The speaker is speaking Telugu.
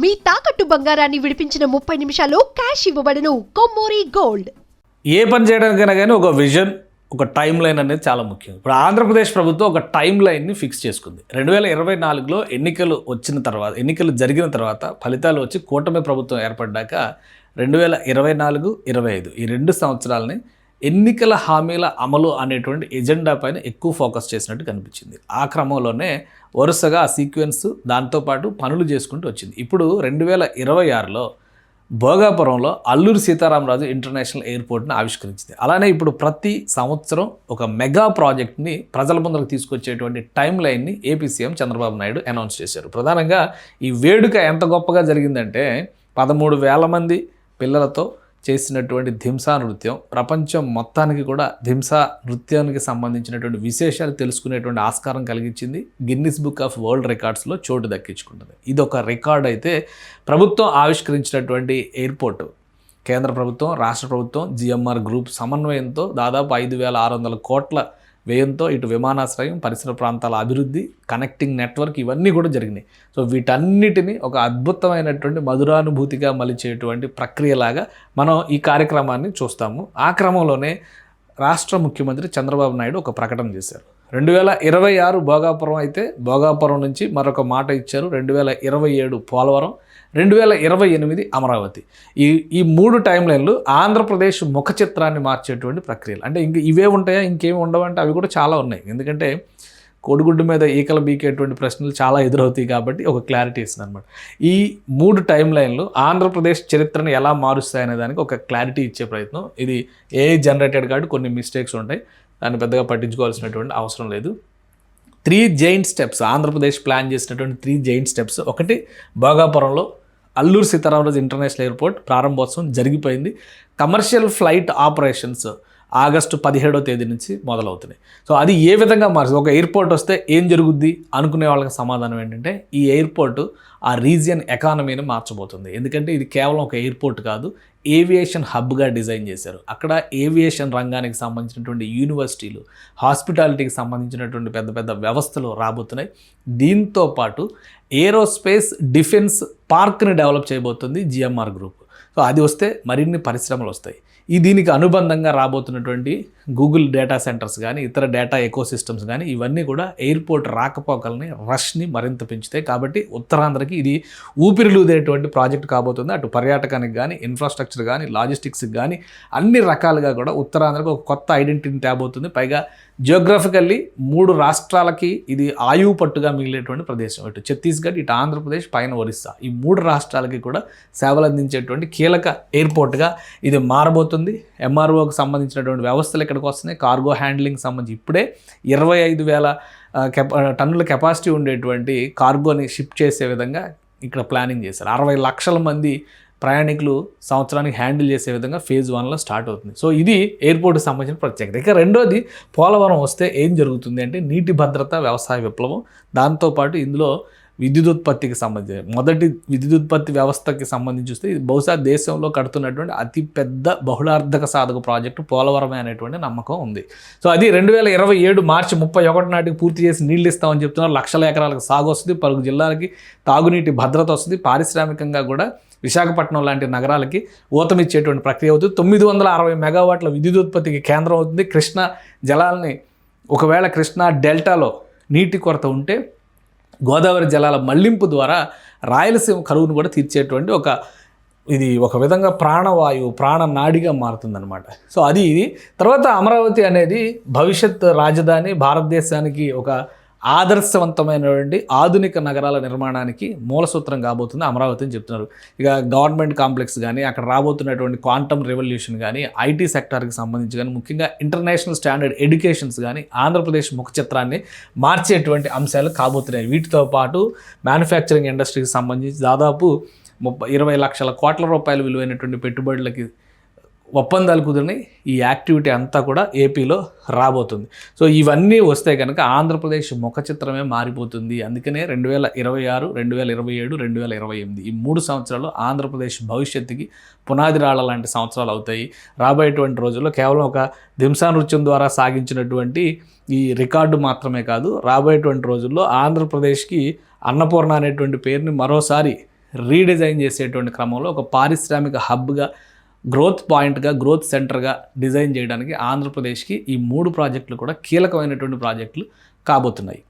మీ తాకట్టు బంగారాన్ని విడిపించిన 30 నిమిషాల్లో క్యాష్ ఇవ్వబడును. కొమ్మూరి గోల్డ్. ఏ పని చేయడానికైనా కానీ ఒక విజన్, ఒక టైం లైన్ అనేది చాలా ముఖ్యం. ఇప్పుడు ఆంధ్రప్రదేశ్ ప్రభుత్వం ఒక టైం లైన్ని ఫిక్స్ చేసుకుంది. 2024లో ఎన్నికలు జరిగిన తర్వాత ఫలితాలు వచ్చి కూటమి ప్రభుత్వం ఏర్పడ్డాక 2024, 25 ఈ 2 సంవత్సరాలని ఎన్నికల హామీల అమలు అనేటువంటి ఎజెండా పైన ఎక్కువ ఫోకస్ చేసినట్టు కనిపించింది. ఆ క్రమంలోనే వరుసగా ఆ సీక్వెన్స్ దాంతోపాటు పనులు చేసుకుంటూ వచ్చింది. ఇప్పుడు 2026లో భోగాపురంలో అల్లూరి సీతారామరాజు ఇంటర్నేషనల్ ఎయిర్పోర్ట్ని ఆవిష్కరించింది. అలానే ఇప్పుడు ప్రతి సంవత్సరం ఒక మెగా ప్రాజెక్ట్ని ప్రజల ముందుకు తీసుకొచ్చేటువంటి టైం లైన్ని AP CM Chandrababu Naidu announce చేశారు. ప్రధానంగా ఈ వేడుక ఎంత గొప్పగా జరిగిందంటే 13,000 మంది పిల్లలతో చేసినటువంటి ధింసా నృత్యం ప్రపంచం మొత్తానికి కూడా ధింసా నృత్యానికి సంబంధించినటువంటి విశేషాలు తెలుసుకునేటువంటి ఆస్కారం కలిగించింది. గిన్నిస్ బుక్ ఆఫ్ వరల్డ్ రికార్డ్స్లో చోటు దక్కించుకుంటుంది. ఇది ఒక రికార్డ్ అయితే ప్రభుత్వం ఆవిష్కరించినటువంటి ఎయిర్పోర్టు కేంద్ర ప్రభుత్వం, రాష్ట్ర ప్రభుత్వం, జిఎంఆర్ గ్రూప్ సమన్వయంతో దాదాపు 5,600 కోట్ల వ్యయంతో ఇటు విమానాశ్రయం, పరిసర ప్రాంతాల అభివృద్ధి, కనెక్టింగ్ నెట్వర్క్ ఇవన్నీ కూడా జరిగినాయి. సో వీటన్నిటిని ఒక అద్భుతమైనటువంటి మధురానుభూతిగా మలిచేటువంటి ప్రక్రియలాగా మనం ఈ కార్యక్రమాన్ని చూస్తాము. ఆ క్రమంలోనే రాష్ట్ర ముఖ్యమంత్రి చంద్రబాబు నాయుడు ఒక ప్రకటన చేశారు. 2026 భోగాపురం అయితే భోగాపురం నుంచి మరొక మాట ఇచ్చారు. 2027 పోలవరం, 2028 అమరావతి. ఈ 3 టైం లైన్లు ఆంధ్రప్రదేశ్ ముఖ చిత్రాన్ని మార్చేటువంటి ప్రక్రియలు. అంటే ఇవే ఉంటాయా, ఇంకేమి ఉండవంటే అవి కూడా చాలా ఉన్నాయి. ఎందుకంటే కోడిగుడ్డు మీద ఈకలు బీకేటువంటి ప్రశ్నలు చాలా ఎదురవుతాయి కాబట్టి ఒక క్లారిటీ ఇస్తుంది అనమాట. ఈ 3 టైం లైన్లు ఆంధ్రప్రదేశ్ చరిత్రను ఎలా మారుస్తాయనే దానికి ఒక క్లారిటీ ఇచ్చే ప్రయత్నం. ఇది ఏఐ జనరేటెడ్ కాబట్టి కొన్ని మిస్టేక్స్ ఉంటాయి, దాన్ని పెద్దగా పట్టించుకోవాల్సినటువంటి అవసరం లేదు. 3 జైంట్ స్టెప్స్ ఆంధ్రప్రదేశ్ ప్లాన్ చేసినటువంటి 3 జైంట్ స్టెప్స్. ఒకటి, భోగాపురంలో అల్లూరి సీతారామరాజు ఇంటర్నేషనల్ ఎయిర్పోర్ట్ ప్రారంభోత్సవం జరిగిపోయింది. కమర్షియల్ ఫ్లైట్ ఆపరేషన్స్ ఆగస్టు 17వ తేదీ నుంచి మొదలవుతున్నాయి. సో అది ఏ విధంగా మారుతుంది, ఒక ఎయిర్పోర్ట్ వస్తే ఏం జరుగుద్ది అనుకునే వాళ్ళకి సమాధానం ఏంటంటే ఈ ఎయిర్పోర్టు ఆ రీజియన్ ఎకానమీని మార్చబోతుంది. ఎందుకంటే ఇది కేవలం ఒక ఎయిర్పోర్ట్ కాదు, ఏవియేషన్ హబ్గా డిజైన్ చేశారు. అక్కడ ఏవియేషన్ రంగానికి సంబంధించినటువంటి యూనివర్సిటీలు, హాస్పిటాలిటీకి సంబంధించినటువంటి పెద్ద పెద్ద వ్యవస్థలు రాబోతున్నాయి. దీంతో పాటు ఏరోస్పేస్ డిఫెన్స్ పార్క్ని డెవలప్ చేయబోతుంది జిఎంఆర్ గ్రూప్. సో అది వస్తే మరిన్ని పరిశ్రమలు వస్తాయి. దీనికి అనుబంధంగా రాబోతున్నటువంటి గూగుల్ డేటా సెంటర్స్ కానీ ఇతర డేటా ఎకోసిస్టమ్స్ కానీ ఇవన్నీ కూడా ఎయిర్పోర్ట్ రాకపోకల్ని, రష్ని మరింత పెంచుతాయి. కాబట్టి ఉత్తరాంధ్రకి ఇది ఊపిరిలూదేటువంటి ప్రాజెక్ట్ కాబోతుంది. అటు పర్యాటకానికి కానీ, ఇన్ఫ్రాస్ట్రక్చర్ కానీ, లాజిస్టిక్స్కి కానీ అన్ని రకాలుగా కూడా ఉత్తరాంధ్రకు ఒక కొత్త ఐడెంటిటీని తేబోతుంది. పైగా జియోగ్రఫికల్లీ 3 రాష్ట్రాలకి ఇది ఆయువు పట్టుగా మిగిలేటువంటి ప్రదేశం. ఇటు ఛత్తీస్గఢ్, ఇటు ఆంధ్రప్రదేశ్, పైన ఒరిస్సా, ఈ 3 రాష్ట్రాలకి కూడా సేవలు అందించేటువంటి కీలక ఎయిర్పోర్ట్గా ఇది మారబోతుంది. ఎంఆర్ఓకి సంబంధించినటువంటి వ్యవస్థలు ఇక్కడికి వస్తున్నాయి. కార్గో హ్యాండ్లింగ్ సంబంధించి ఇప్పుడే 25,000 టన్నుల కెపాసిటీ ఉండేటువంటి కార్గోని షిప్ చేసే విధంగా ఇక్కడ ప్లానింగ్ చేశారు. 60 లక్షల మంది ప్రయాణికులు సంవత్సరానికి హ్యాండిల్ చేసే విధంగా ఫేజ్ 1లో స్టార్ట్ అవుతుంది. సో ఇది ఎయిర్పోర్ట్కి సంబంధించిన ప్రత్యేకత. ఇక రెండోది, పోలవరం వస్తే ఏం జరుగుతుంది అంటే నీటి భద్రత, వ్యవసాయ విప్లవం, దాంతోపాటు ఇందులో విద్యుదుత్పత్తికి సంబంధించి మొదటి విద్యుదుత్పత్తి వ్యవస్థకి సంబంధించి చూస్తే ఇది బహుశా దేశంలో కడుతున్నటువంటి అతిపెద్ద బహుళార్థక సాధక ప్రాజెక్టు పోలవరమే అనేటువంటి నమ్మకం ఉంది. సో అది 2027 మార్చి 31 నాటికి పూర్తి చేసి నీళ్ళు ఇస్తామని చెప్తున్నారు. లక్షల ఎకరాలకు సాగు వస్తుంది, పలుకు జిల్లాలకి తాగునీటి భద్రత వస్తుంది. పారిశ్రామికంగా కూడా విశాఖపట్నం లాంటి నగరాలకి ఊతమిచ్చేటువంటి ప్రక్రియ అవుతుంది. 960 మెగావాట్ల విద్యుదుత్పత్తికి కేంద్రం అవుతుంది. కృష్ణా జలాలని ఒకవేళ కృష్ణా డెల్టాలో నీటి కొరత ఉంటే గోదావరి జలాల మళ్లింపు ద్వారా రాయలసీమ కరువును కూడా తీర్చేటువంటి ఇది ఒక విధంగా ప్రాణవాయువు, ప్రాణనాడిగా మారుతుందన్నమాట. సో అది ఇది. తర్వాత అమరావతి అనేది భవిష్యత్ రాజధాని, భారతదేశానికి ఒక ఆదర్శవంతమైనటువంటి ఆధునిక నగరాల నిర్మాణానికి మూలసూత్రం కాబోతుంది అమరావతి అని చెప్తున్నారు. ఇక గవర్నమెంట్ కాంప్లెక్స్ కానీ, అక్కడ రాబోతున్నటువంటి క్వాంటమ్ రెవల్యూషన్ కానీ, ఐటీ సెక్టార్కి సంబంధించి కానీ, ముఖ్యంగా ఇంటర్నేషనల్ స్టాండర్డ్ ఎడ్యుకేషన్స్ కానీ ఆంధ్రప్రదేశ్ ముఖ చిత్రాన్ని మార్చేటువంటి అంశాలు కాబోతున్నాయి. వీటితో పాటు మ్యానుఫ్యాక్చరింగ్ ఇండస్ట్రీకి సంబంధించి దాదాపు 20 లక్షల కోట్ల రూపాయలు విలువైనటువంటి పెట్టుబడులకి ఒప్పందాలు కుదిరినాయి. ఈ యాక్టివిటీ అంతా కూడా ఏపీలో రాబోతుంది. సో ఇవన్నీ వస్తే కనుక ఆంధ్రప్రదేశ్ ముఖ చిత్రమే మారిపోతుంది. అందుకనే 2026, 2027, 2028 ఈ 3 సంవత్సరాలు ఆంధ్రప్రదేశ్ భవిష్యత్తుకి పునాది రాళ్ళ లాంటి సంవత్సరాలు అవుతాయి. రాబోయేటువంటి రోజుల్లో కేవలం ఒక ధింసా నృత్యం ద్వారా సాగించినటువంటి ఈ రికార్డు మాత్రమే కాదు, రాబోయేటువంటి రోజుల్లో ఆంధ్రప్రదేశ్కి అన్నపూర్ణ అనేటువంటి పేరుని మరోసారి రీడిజైన్ చేసేటువంటి క్రమంలో ఒక పారిశ్రామిక హబ్గా, గ్రోత్ పాయింట్గా, గ్రోత్ సెంటర్గా డిజైన్ చేయడానికి ఆంధ్రప్రదేశ్కి ఈ 3 ప్రాజెక్టులు కూడా కీలకమైనటువంటి ప్రాజెక్టులు కాబోతున్నాయి.